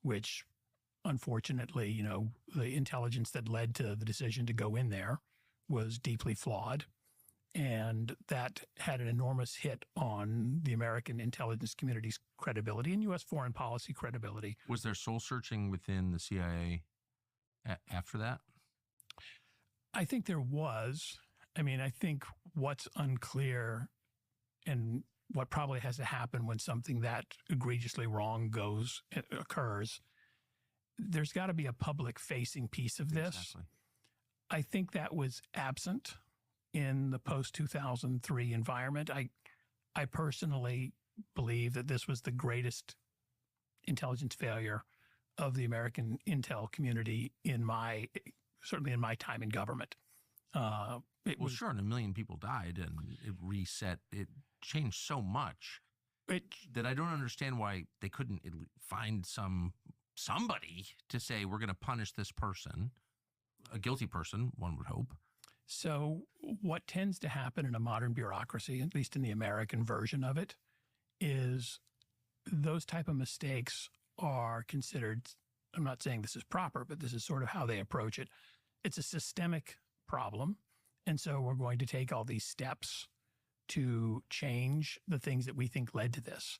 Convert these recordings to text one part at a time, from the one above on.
which unfortunately, the intelligence that led to the decision to go in there was deeply flawed. And that had an enormous hit on the American intelligence community's credibility and U.S. foreign policy credibility. Was there soul searching within the CIA after that? I think there was. I mean, I think what's unclear and what probably has to happen when something that egregiously wrong occurs, there's got to be a public-facing piece of this. Exactly. I think that was absent in the post-2003 environment. I personally believe that this was the greatest intelligence failure of the American intel community certainly in my time in government. Sure, and 1 million people died, and it reset. It changed so much that I don't understand why they couldn't find somebody to say, we're going to punish this person, a guilty person, one would hope. So what tends to happen in a modern bureaucracy, at least in the American version of it, is those type of mistakes are considered, I'm not saying this is proper, but this is sort of how they approach it. It's a systemic problem. And so we're going to take all these steps to change the things that we think led to this.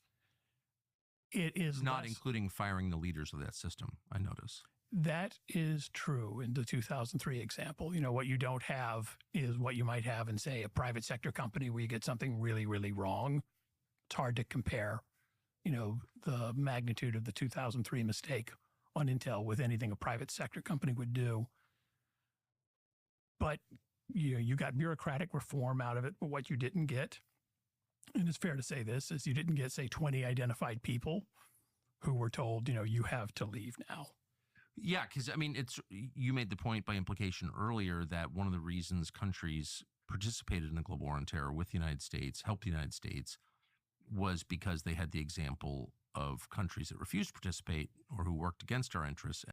It is not including firing the leaders of that system, I notice. That is true in the 2003 example. What you don't have is what you might have in, say, a private sector company where you get something really, really wrong. It's hard to compare, the magnitude of the 2003 mistake on Intel with anything a private sector company would do. But you got bureaucratic reform out of it, but what you didn't get, and it's fair to say this, is you didn't get, say, 20 identified people who were told, you have to leave now. Yeah, because, you made the point by implication earlier that one of the reasons countries participated in the global war on terror with the United States, helped the United States, was because they had the example of countries that refused to participate or who worked against our interests.